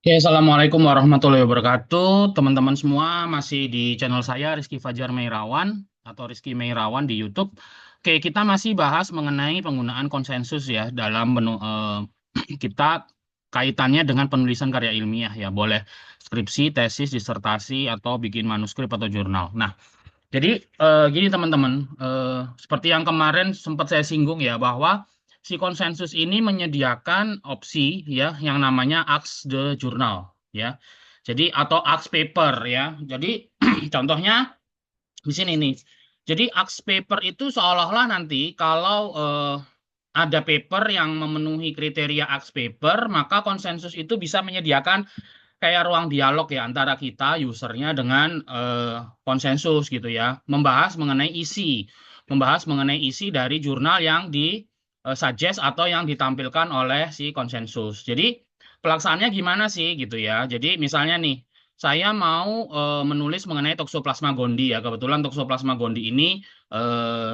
Oke, Assalamualaikum warahmatullahi wabarakatuh. Teman-teman semua masih di channel saya Rizky Fajar Meirawan atau Rizky Meirawan di YouTube. Oke, kita masih bahas mengenai penggunaan konsensus ya dalam kita kaitannya dengan penulisan karya ilmiah ya. Boleh skripsi, tesis, disertasi, atau bikin manuskrip atau jurnal. Nah, jadi gini teman-teman, seperti yang kemarin sempat saya singgung ya bahwa si konsensus ini menyediakan opsi ya yang namanya Ask the Journal ya. Jadi atau Ask Paper ya. Jadi contohnya di sini nih. Jadi Ask Paper itu seolah-olah nanti kalau ada paper yang memenuhi kriteria Ask Paper, maka konsensus itu bisa menyediakan kayak ruang dialog ya antara kita usernya dengan konsensus gitu ya, membahas mengenai isi dari jurnal yang di suggest atau yang ditampilkan oleh si konsensus. Jadi pelaksanaannya gimana sih gitu ya. Jadi misalnya nih, saya mau menulis mengenai Toxoplasma gondii ya. Kebetulan Toxoplasma gondii ini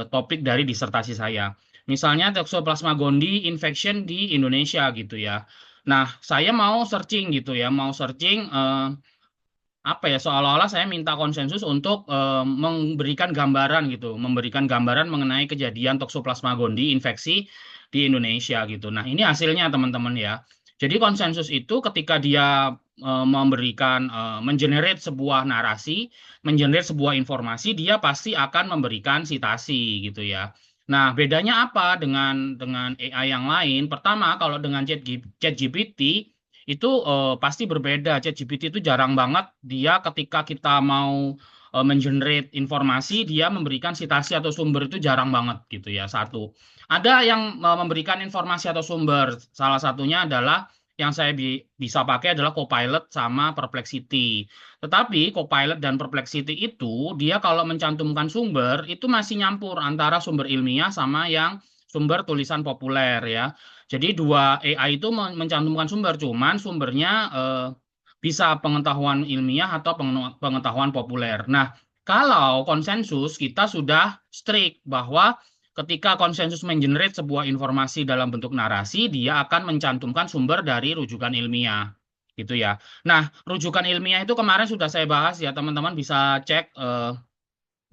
topik dari disertasi saya. Misalnya Toxoplasma gondii infection di Indonesia gitu ya. Nah, saya mau searching gitu ya, mau searching apa ya, seolah-olah saya minta konsensus untuk memberikan gambaran gitu, memberikan gambaran mengenai kejadian Toxoplasma gondii infeksi di Indonesia gitu. Nah, ini hasilnya teman-teman ya. Jadi konsensus itu ketika dia mengenerate sebuah narasi, mengenerate sebuah informasi, dia pasti akan memberikan sitasi gitu ya. Nah, bedanya apa dengan AI yang lain? Pertama, kalau dengan ChatGPT itu pasti berbeda. ChatGPT itu jarang banget dia ketika kita mau mengenerate informasi, dia memberikan sitasi atau sumber itu jarang banget gitu ya. Satu. Ada yang memberikan informasi atau sumber. Salah satunya adalah yang saya bisa pakai adalah Copilot sama Perplexity. Tetapi Copilot dan Perplexity itu dia kalau mencantumkan sumber itu masih nyampur antara sumber ilmiah sama yang sumber tulisan populer ya. Jadi dua AI itu mencantumkan sumber, cuman sumbernya bisa pengetahuan ilmiah atau pengetahuan populer. Nah, kalau konsensus kita sudah strict bahwa ketika konsensus mengenerate sebuah informasi dalam bentuk narasi, dia akan mencantumkan sumber dari rujukan ilmiah. Gitu ya. Nah, rujukan ilmiah itu kemarin sudah saya bahas ya, teman-teman bisa cek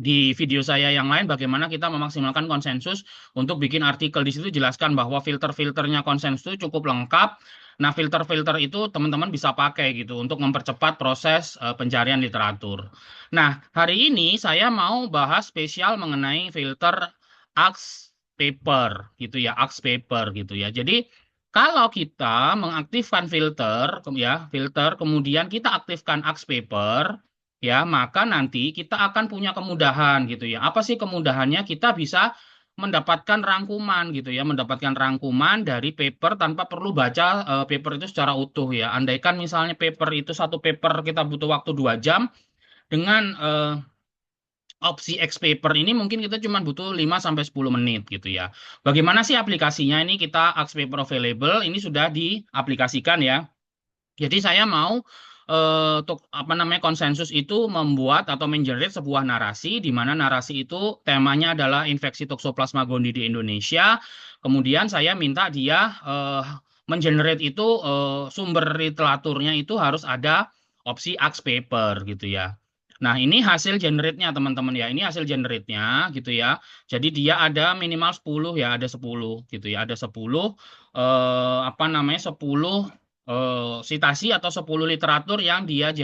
di video saya yang lain bagaimana kita memaksimalkan konsensus untuk bikin artikel. Di situ jelaskan bahwa filter-filternya konsensus itu cukup lengkap. Nah, filter-filter itu teman-teman bisa pakai gitu untuk mempercepat proses pencarian literatur. Nah, hari ini saya mau bahas spesial mengenai filter Ask Paper gitu ya, Ask Paper gitu ya. Jadi kalau kita mengaktifkan filter kemudian kita aktifkan Ask Paper, ya, maka nanti kita akan punya kemudahan gitu ya. Apa sih kemudahannya? Kita bisa mendapatkan rangkuman gitu ya, mendapatkan rangkuman dari paper tanpa perlu baca paper itu secara utuh ya. Andaikan misalnya paper itu satu paper kita butuh waktu 2 jam, dengan opsi X paper ini mungkin kita cuma butuh 5 sampai 10 menit gitu ya. Bagaimana sih aplikasinya ini? Kita X paper available ini sudah diaplikasikan ya. Jadi saya mau untuk apa namanya konsensus itu membuat atau mengenerate sebuah narasi di mana narasi itu temanya adalah infeksi Toxoplasma gondii di Indonesia. Kemudian saya minta dia mengenerate itu sumber literaturnya itu harus ada opsi Ask Paper gitu ya. Nah, ini hasil generate-nya teman-teman ya. Ini hasil generate-nya gitu ya. Jadi dia ada minimal 10 ya, ada 10 gitu ya. Ada 10 apa namanya 10 sitasi atau 10 literatur yang dia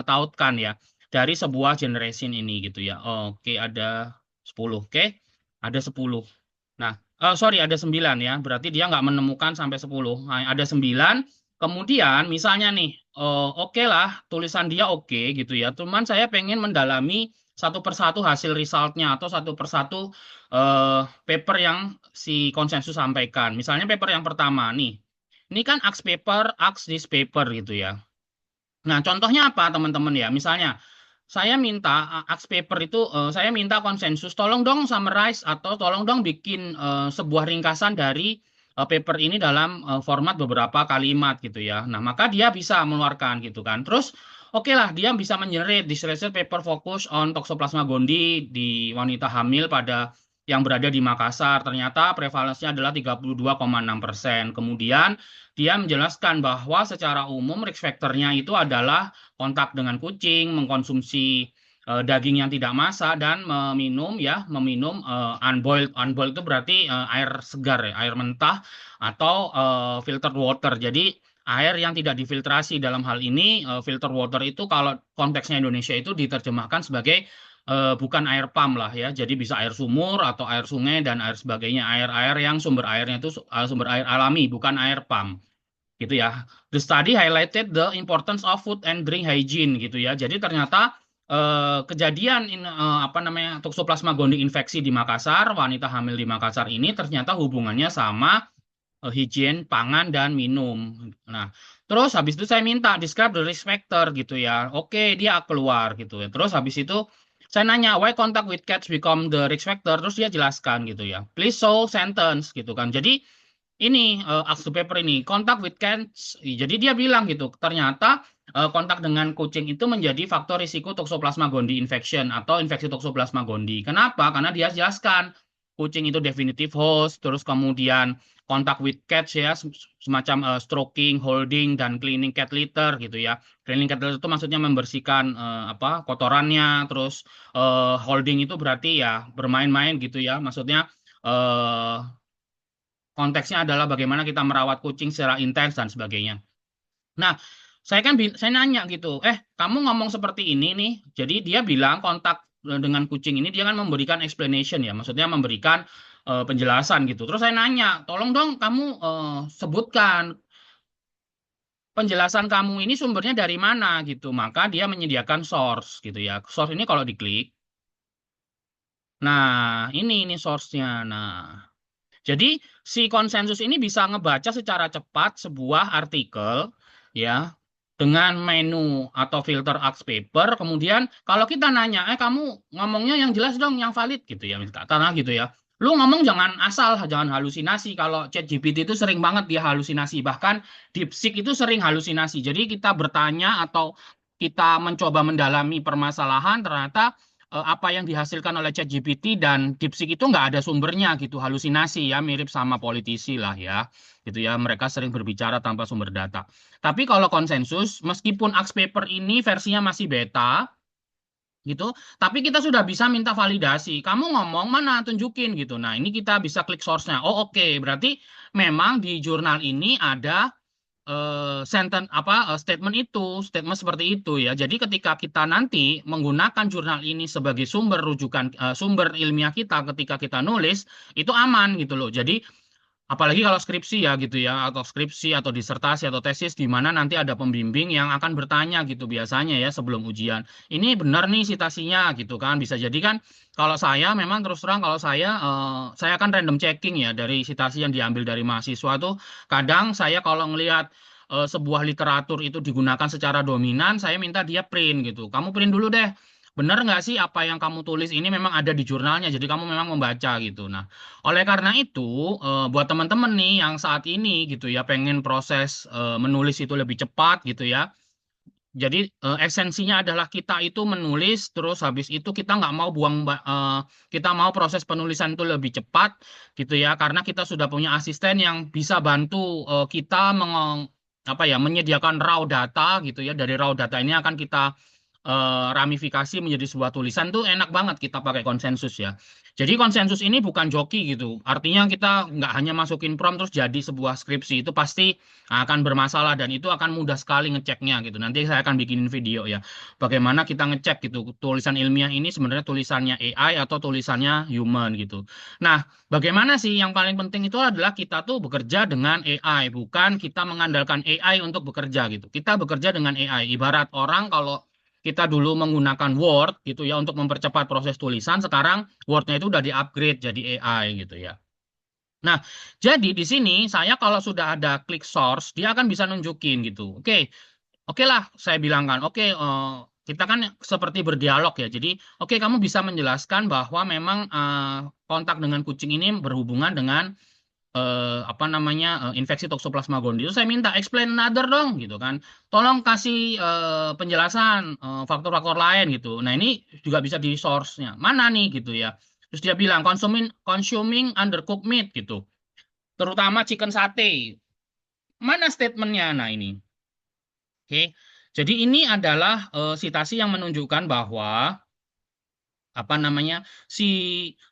tautkan ya dari sebuah generation ini gitu ya. Oke, ada 10. Oke. Ada 10. Nah, sorry ada 9 ya. Berarti dia nggak menemukan sampai 10. Nah, ada 9. Kemudian misalnya nih, oke lah tulisan dia oke gitu ya. Cuman saya pengen mendalami satu persatu hasil resultnya atau satu persatu paper yang si konsensus sampaikan. Misalnya paper yang pertama nih. Ini kan ask paper, ask this paper gitu ya. Nah, contohnya apa teman-teman ya? Misalnya, saya minta ask paper itu, saya minta konsensus, tolong dong summarize atau tolong dong bikin sebuah ringkasan dari paper ini dalam format beberapa kalimat gitu ya. Nah, maka dia bisa mengeluarkan gitu kan. Terus, oke lah, dia bisa mengenerate this research paper focus on Toxoplasma gondii di wanita hamil pada yang berada di Makassar. Ternyata prevalensinya adalah 32,6%. Kemudian dia menjelaskan bahwa secara umum risk factor-nya itu adalah kontak dengan kucing, mengkonsumsi daging yang tidak masak dan meminum unboiled. Unboiled itu berarti air segar ya, air mentah atau filtered water. Jadi air yang tidak difiltrasi. Dalam hal ini filter water itu kalau konteksnya Indonesia itu diterjemahkan sebagai bukan air pump lah ya. Jadi bisa air sumur atau air sungai dan air sebagainya. Air-air yang sumber airnya itu sumber air alami, bukan air pump gitu ya. The study highlighted the importance of food and drink hygiene gitu ya. Jadi ternyata kejadian apa namanya Toxoplasma gondii infeksi di Makassar, wanita hamil di Makassar ini ternyata hubungannya sama higien pangan dan minum. Nah, terus habis itu saya minta describe the risk factor gitu ya. Oke, dia keluar gitu ya. Terus habis itu saya nanya why contact with cats become the risk factor, terus dia jelaskan gitu ya. Please show sentence gitu kan. Jadi ini ask the paper ini kontak with cats. Jadi dia bilang gitu, ternyata kontak dengan kucing itu menjadi faktor risiko Toxoplasma gondii infection atau infeksi Toxoplasma gondii. Kenapa? Karena dia jelaskan kucing itu definitive host, terus kemudian kontak with cats ya, semacam stroking, holding, dan cleaning cat litter gitu ya. Cleaning cat litter itu maksudnya membersihkan apa kotorannya, terus holding itu berarti ya bermain-main gitu ya. Maksudnya eh, konteksnya adalah bagaimana kita merawat kucing secara intens dan sebagainya. Nah, saya nanya gitu, kamu ngomong seperti ini nih, jadi dia bilang kontak dengan kucing ini dia kan memberikan explanation ya, maksudnya memberikan penjelasan gitu. Terus saya nanya, tolong dong kamu sebutkan penjelasan kamu ini sumbernya dari mana gitu. Maka dia menyediakan source gitu ya. Source ini kalau diklik, nah ini source-nya. Nah, jadi si konsensus ini bisa ngebaca secara cepat sebuah artikel ya dengan menu atau filter ask paper. Kemudian kalau kita nanya, kamu ngomongnya yang jelas dong, yang valid gitu ya, karena gitu ya. Lu ngomong jangan asal, jangan halusinasi. Kalau ChatGPT itu sering banget dia halusinasi. Bahkan DeepSeek itu sering halusinasi. Jadi kita bertanya atau kita mencoba mendalami permasalahan, ternyata apa yang dihasilkan oleh ChatGPT dan DeepSeek itu nggak ada sumbernya gitu, halusinasi ya, mirip sama politisi lah ya, gitu ya. Mereka sering berbicara tanpa sumber data. Tapi kalau konsensus, meskipun Axe Paper ini versinya masih beta, gitu, tapi kita sudah bisa minta validasi. Kamu ngomong mana, tunjukin gitu. Nah, ini kita bisa klik source-nya. Oh, oke. Berarti memang di jurnal ini ada sentence apa statement seperti itu ya. Jadi ketika kita nanti menggunakan jurnal ini sebagai sumber rujukan sumber ilmiah kita ketika kita nulis itu aman gitu loh. Jadi apalagi kalau skripsi ya gitu ya, atau skripsi atau disertasi atau tesis di mana nanti ada pembimbing yang akan bertanya gitu biasanya ya sebelum ujian. Ini benar nih citasinya gitu kan. Bisa jadi kan kalau saya memang terus terang kalau saya kan random checking ya dari citasi yang diambil dari mahasiswa tuh kadang saya kalau ngelihat sebuah literatur itu digunakan secara dominan, saya minta dia print gitu. Kamu print dulu deh. Benar nggak sih apa yang kamu tulis ini memang ada di jurnalnya, jadi kamu memang membaca gitu. Nah, oleh karena itu, buat teman-teman nih yang saat ini gitu ya pengen proses menulis itu lebih cepat gitu ya. Jadi esensinya adalah kita itu menulis, terus habis itu kita nggak mau kita mau proses penulisan itu lebih cepat gitu ya, karena kita sudah punya asisten yang bisa bantu kita apa ya menyediakan raw data gitu ya. Dari raw data ini akan kita ramifikasi menjadi sebuah tulisan tuh enak banget kita pakai konsensus ya. Jadi konsensus ini bukan joki gitu. Artinya kita nggak hanya masukin prompt terus jadi sebuah skripsi. Itu pasti akan bermasalah dan itu akan mudah sekali ngeceknya gitu. Nanti saya akan bikinin video ya. Bagaimana kita ngecek gitu. Tulisan ilmiah ini sebenarnya tulisannya AI atau tulisannya human gitu. Nah, bagaimana sih yang paling penting itu adalah kita tuh bekerja dengan AI. Bukan kita mengandalkan AI untuk bekerja gitu. Kita bekerja dengan AI. Ibarat orang kalau kita dulu menggunakan Word gitu ya untuk mempercepat proses tulisan, sekarang Word-nya itu udah di-upgrade jadi AI gitu ya. Nah, jadi di sini saya kalau sudah ada klik source, dia akan bisa nunjukin gitu. Oke lah, saya bilangkan, kita kan seperti berdialog ya. Jadi, kamu bisa menjelaskan bahwa memang kontak dengan kucing ini berhubungan dengan apa namanya infeksi Toxoplasma gondii. Itu saya minta explain another dong gitu kan. Tolong kasih penjelasan faktor-faktor lain gitu. Nah, ini juga bisa di source-nya. Mana nih gitu ya. Terus dia bilang consuming undercooked meat gitu. Terutama chicken sate. Mana statementnya? Nah ini. Oke. Jadi ini adalah sitasi yang menunjukkan bahwa apa namanya si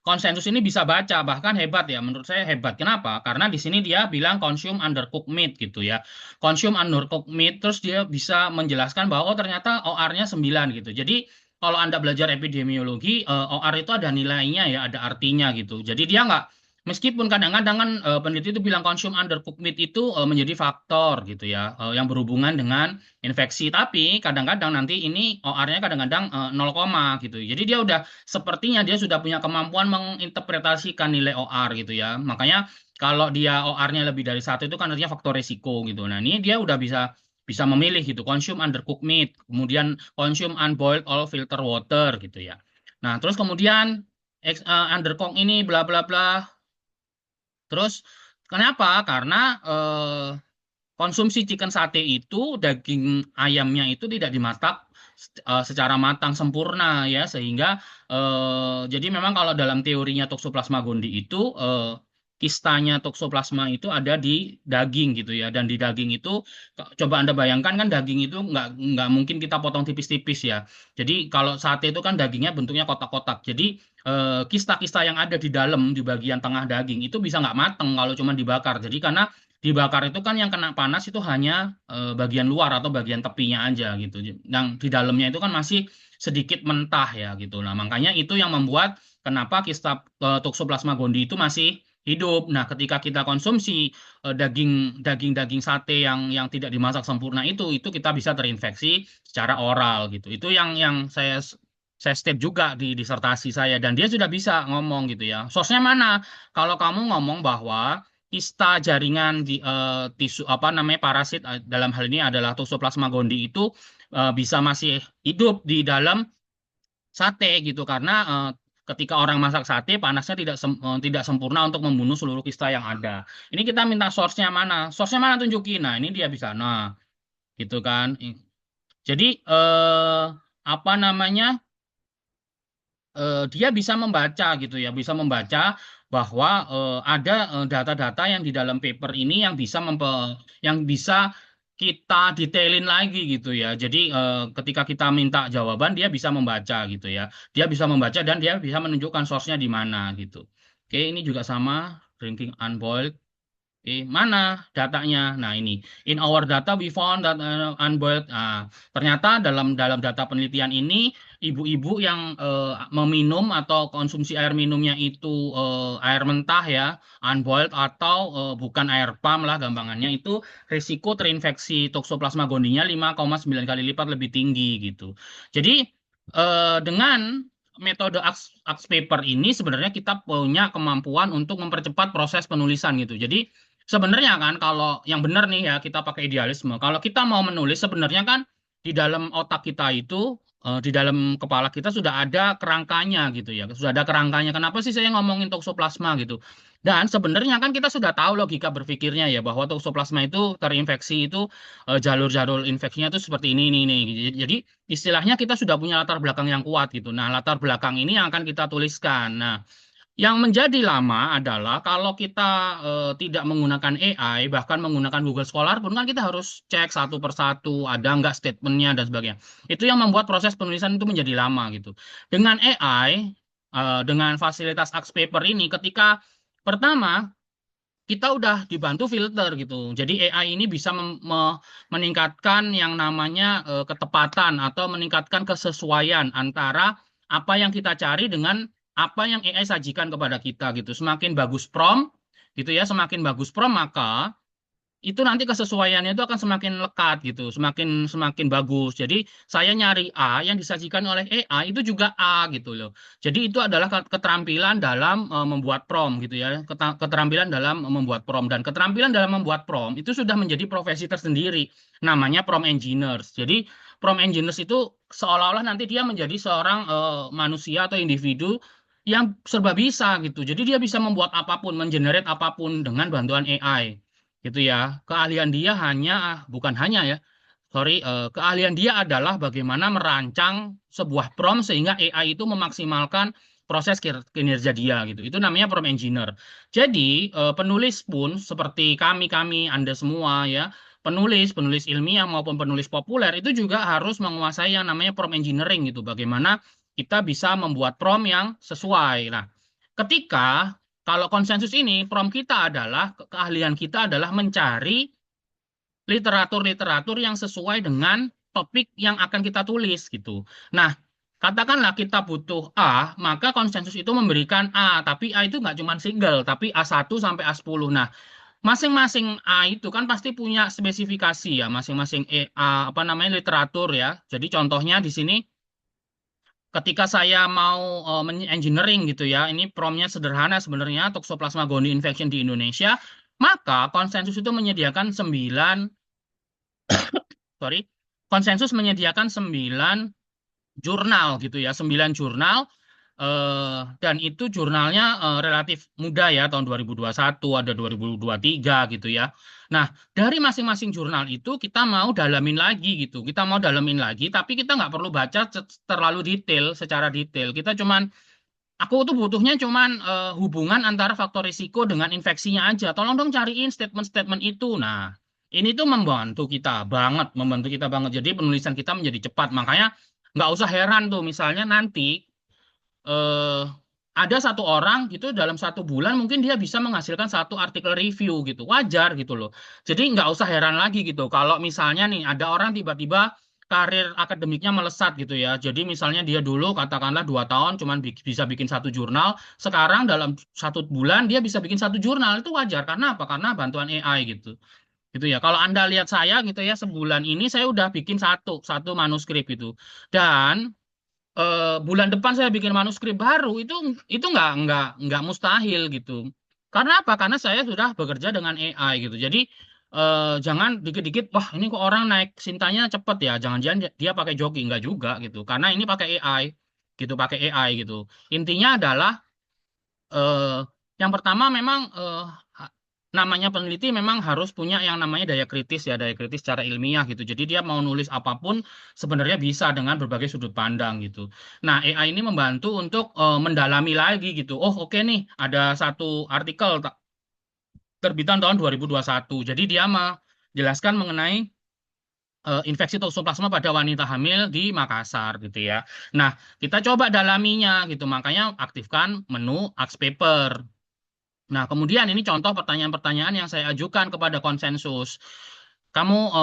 konsensus ini bisa baca, bahkan hebat ya, menurut saya hebat. Kenapa? Karena di sini dia bilang consume undercooked meat gitu ya, consume undercooked meat, terus dia bisa menjelaskan bahwa oh ternyata OR-nya 9 gitu. Jadi kalau Anda belajar epidemiologi, OR itu ada nilainya ya, ada artinya gitu. Jadi dia nggak, meskipun kadang-kadang kan peneliti itu bilang consume undercooked meat itu menjadi faktor gitu ya, yang berhubungan dengan infeksi, tapi kadang-kadang nanti ini OR-nya kadang-kadang 0, gitu. Jadi dia udah, sepertinya dia sudah punya kemampuan menginterpretasikan nilai OR gitu ya. Makanya kalau dia OR-nya lebih dari satu itu kan artinya faktor risiko gitu. Nah ini dia udah bisa bisa memilih gitu. Consume undercooked meat, kemudian consume unboiled or filter water gitu ya. Nah terus kemudian undercooked ini bla bla bla. Terus kenapa? Karena konsumsi chicken sate itu daging ayamnya itu tidak dimasak secara matang sempurna ya, sehingga jadi memang kalau dalam teorinya Toxoplasma gondii itu kistanya Toxoplasma itu ada di daging gitu ya, dan di daging itu coba Anda bayangkan kan daging itu nggak mungkin kita potong tipis-tipis ya. Jadi kalau sate itu kan dagingnya bentuknya kotak-kotak. Jadi kista-kista yang ada di dalam di bagian tengah daging itu bisa nggak mateng kalau cuma dibakar. Jadi karena dibakar itu kan yang kena panas itu hanya bagian luar atau bagian tepinya aja gitu. Yang di dalamnya itu kan masih sedikit mentah ya gitu. Nah, makanya itu yang membuat kenapa kista Toxoplasma gondii itu masih hidup. Nah, ketika kita konsumsi daging sate yang tidak dimasak sempurna itu kita bisa terinfeksi secara oral gitu. Itu yang saya step juga di disertasi saya, dan dia sudah bisa ngomong gitu ya. Source-nya mana? Kalau kamu ngomong bahwa kista jaringan di tisu apa namanya parasit dalam hal ini adalah Toxoplasma gondii itu bisa masih hidup di dalam sate gitu, karena ketika orang masak sate panasnya tidak sempurna untuk membunuh seluruh kista yang ada. Ini kita minta source-nya mana? Source-nya mana, tunjukin. Nah, ini dia bisa. Nah, gitu kan. Jadi apa namanya? Dia bisa membaca gitu ya, bisa membaca bahwa ada data-data yang di dalam paper ini yang bisa kita detailin lagi gitu ya. Jadi ketika kita minta jawaban dia bisa membaca gitu ya. Dia bisa membaca dan dia bisa menunjukkan source-nya di mana gitu. Oke, ini juga sama, drinking unboiled. Oke, mana datanya? Nah, ini. In our data we found that unboiled. Nah, ternyata dalam dalam data penelitian ini ibu-ibu yang meminum atau konsumsi air minumnya itu air mentah ya, unboiled atau bukan air pump lah gampangannya, itu risiko terinfeksi Toxoplasma gondinya 5,9 kali lipat lebih tinggi gitu. Jadi dengan metode Axe paper ini sebenarnya kita punya kemampuan untuk mempercepat proses penulisan gitu. Jadi sebenarnya kan kalau yang benar nih ya kita pakai idealisme. Kalau kita mau menulis sebenarnya kan di dalam otak kita itu di dalam kepala kita sudah ada kerangkanya gitu ya. Sudah ada kerangkanya. Kenapa sih saya ngomongin toksoplasma gitu? Dan sebenarnya kan kita sudah tahu logika berpikirnya ya bahwa toksoplasma itu terinfeksi itu jalur-jalur infeksinya itu seperti ini. Jadi istilahnya kita sudah punya latar belakang yang kuat gitu. Nah, latar belakang ini yang akan kita tuliskan. Nah, yang menjadi lama adalah kalau kita tidak menggunakan AI, bahkan menggunakan Google Scholar pun kan kita harus cek satu persatu, ada nggak statementnya dan sebagainya. Itu yang membuat proses penulisan itu menjadi lama gitu. Dengan AI, dengan fasilitas Axe Paper ini, ketika pertama kita udah dibantu filter gitu. Jadi AI ini bisa meningkatkan yang namanya ketepatan atau meningkatkan kesesuaian antara apa yang kita cari dengan apa yang AI sajikan kepada kita gitu. Semakin bagus prompt gitu ya, semakin bagus prompt maka itu nanti kesesuaiannya itu akan semakin lekat gitu, semakin semakin bagus. Jadi saya nyari A yang disajikan oleh AI itu juga A gitu loh. Jadi itu adalah keterampilan dalam membuat prompt gitu ya, keterampilan dalam membuat prompt, dan keterampilan dalam membuat prompt itu sudah menjadi profesi tersendiri, namanya prompt engineers. Jadi prompt engineers itu seolah-olah nanti dia menjadi seorang manusia atau individu yang serba bisa gitu. Jadi dia bisa membuat apapun, mengenerate apapun dengan bantuan AI gitu ya. Keahlian dia bukan hanya ya, sorry, keahlian dia adalah bagaimana merancang sebuah prompt sehingga AI itu memaksimalkan proses kinerja dia gitu. Itu namanya prompt engineer. Jadi penulis pun seperti kami Anda semua ya, penulis ilmiah maupun penulis populer itu juga harus menguasai yang namanya prompt engineering gitu. Bagaimana kita bisa membuat prompt yang sesuai. Nah, ketika kalau konsensus ini prompt kita adalah keahlian kita adalah mencari literatur-literatur yang sesuai dengan topik yang akan kita tulis gitu. Nah, katakanlah kita butuh A, maka konsensus itu memberikan A, tapi A itu nggak cuma single, tapi A1 sampai A10. Nah, masing-masing A itu kan pasti punya spesifikasi ya, masing-masing apa namanya literatur ya. Jadi contohnya di sini ketika saya mau engineering gitu ya, ini promnya sederhana sebenarnya Toxoplasma gondii infection di Indonesia, maka konsensus itu menyediakan 9 sorry, konsensus menyediakan 9 jurnal gitu ya, 9 jurnal dan itu jurnalnya relatif muda ya, tahun 2021, ada 2023 gitu ya. Nah, dari masing-masing jurnal itu kita mau dalamin lagi gitu. Kita mau dalamin lagi, tapi kita nggak perlu baca terlalu detail, secara detail. Kita cuman aku tuh butuhnya cuman hubungan antara faktor risiko dengan infeksinya aja. Tolong dong cariin statement-statement itu. Nah, ini tuh membantu kita banget. Jadi penulisan kita menjadi cepat. Makanya nggak usah heran tuh, misalnya nanti eh, ada satu orang gitu dalam 1 bulan mungkin dia bisa menghasilkan satu artikel review gitu. Wajar gitu loh. Jadi nggak usah heran lagi gitu. Kalau misalnya nih ada orang tiba-tiba karir akademiknya melesat gitu ya. Jadi misalnya dia dulu katakanlah 2 tahun cuman bisa bikin satu jurnal, sekarang dalam 1 bulan dia bisa bikin satu jurnal. Itu wajar karena apa? Karena bantuan AI gitu. Gitu ya. Kalau Anda lihat saya gitu ya, sebulan ini saya udah bikin satu satu manuskrip gitu. Dan bulan depan saya bikin manuskrip baru itu nggak mustahil gitu. Karena apa? Karena saya sudah bekerja dengan AI gitu. Jadi jangan dikit-dikit wah ini kok orang naik cintanya cepet ya. Jangan-jangan dia pakai joki nggak juga gitu. Karena ini pakai AI gitu, pakai AI gitu. Intinya adalah eh, yang pertama memang namanya peneliti memang harus punya yang namanya daya kritis ya, daya kritis secara ilmiah gitu. Jadi dia mau nulis apapun sebenarnya bisa dengan berbagai sudut pandang gitu. Nah, AI ini membantu untuk mendalami lagi gitu. Oh, oke nih, ada satu artikel terbitan tahun 2021. Jadi dia menjelaskan mengenai infeksi toksoplasma pada wanita hamil di Makassar gitu ya. Nah, kita coba dalaminya gitu. Makanya aktifkan menu Ask Paper. Nah, kemudian ini contoh pertanyaan-pertanyaan yang saya ajukan kepada konsensus. Kamu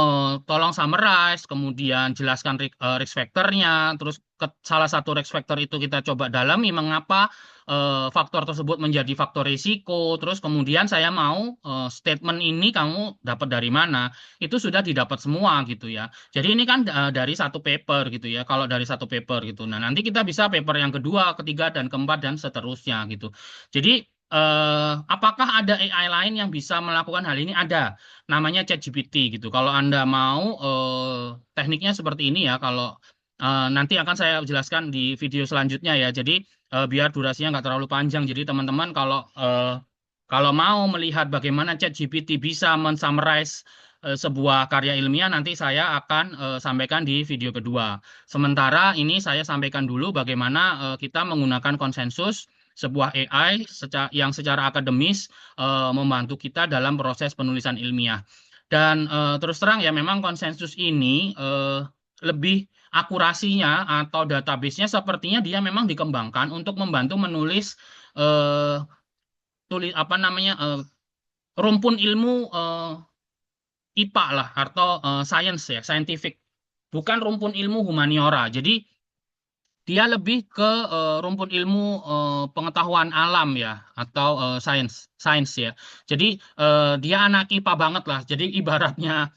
tolong summarize, kemudian jelaskan risk factor-nya, terus salah satu risk factor itu kita coba dalami mengapa faktor tersebut menjadi faktor risiko, terus kemudian saya mau statement ini kamu dapat dari mana, itu sudah didapat semua gitu ya. Jadi ini kan dari satu paper gitu ya, kalau dari satu paper gitu. Nah, nanti kita bisa paper yang kedua, ketiga, dan keempat, dan seterusnya gitu. Jadi, apakah ada AI lain yang bisa melakukan hal ini? Ada namanya ChatGPT gitu. Kalau Anda mau tekniknya seperti ini ya, kalau nanti akan saya jelaskan di video selanjutnya ya. Jadi biar durasinya nggak terlalu panjang. Jadi teman-teman kalau mau melihat bagaimana ChatGPT bisa mensummarize sebuah karya ilmiah, nanti saya akan sampaikan di video kedua. Sementara ini saya sampaikan dulu bagaimana kita menggunakan konsensus sebuah AI yang secara akademis membantu kita dalam proses penulisan ilmiah. Dan terus terang ya memang konsensus ini lebih akurasinya atau database-nya sepertinya dia memang dikembangkan untuk membantu menulis eh, tulis apa namanya rumpun ilmu IPA lah atau science ya, scientific. Bukan rumpun ilmu humaniora. Jadi dia lebih ke rumpun ilmu pengetahuan alam ya atau sains ya. Jadi dia anak IPA banget lah. Jadi ibaratnya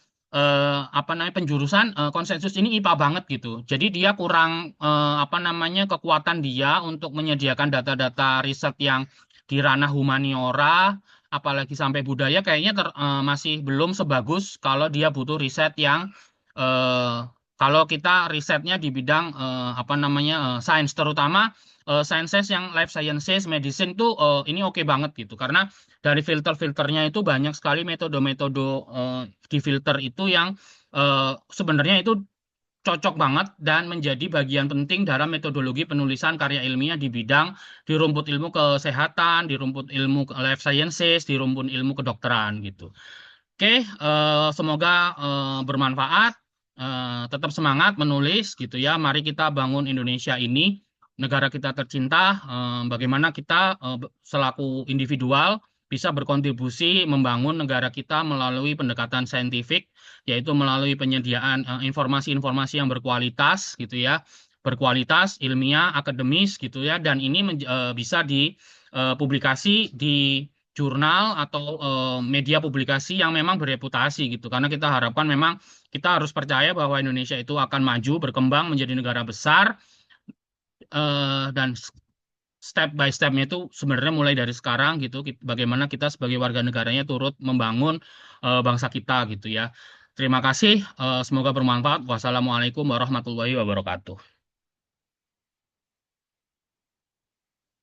apa namanya penjurusan konsensus ini IPA banget gitu. Jadi dia kurang apa namanya kekuatan dia untuk menyediakan data-data riset yang di ranah humaniora, apalagi sampai budaya kayaknya masih belum sebagus kalau dia butuh riset yang eh, kalau kita risetnya di bidang apa namanya sains, terutama sciences yang life sciences, medicine tuh ini oke banget gitu karena dari filter-filternya itu banyak sekali metode-metode di filter itu yang sebenarnya itu cocok banget dan menjadi bagian penting dalam metodologi penulisan karya ilmiah di rumput ilmu kesehatan, di rumput ilmu life sciences, di rumput ilmu kedokteran gitu. Oke, semoga bermanfaat. Tetap semangat menulis gitu ya. Mari kita bangun Indonesia ini, negara kita tercinta. Bagaimana kita selaku individual bisa berkontribusi membangun negara kita melalui pendekatan saintifik, yaitu melalui penyediaan informasi-informasi yang berkualitas gitu ya, berkualitas ilmiah, akademis gitu ya, dan ini bisa dipublikasi di jurnal atau media publikasi yang memang bereputasi gitu. Karena kita harapkan memang kita harus percaya bahwa Indonesia itu akan maju, berkembang menjadi negara besar, dan step by step-nya itu sebenarnya mulai dari sekarang gitu. Bagaimana kita sebagai warga negaranya turut membangun bangsa kita gitu ya. Terima kasih, semoga bermanfaat. Wassalamualaikum warahmatullahi wabarakatuh.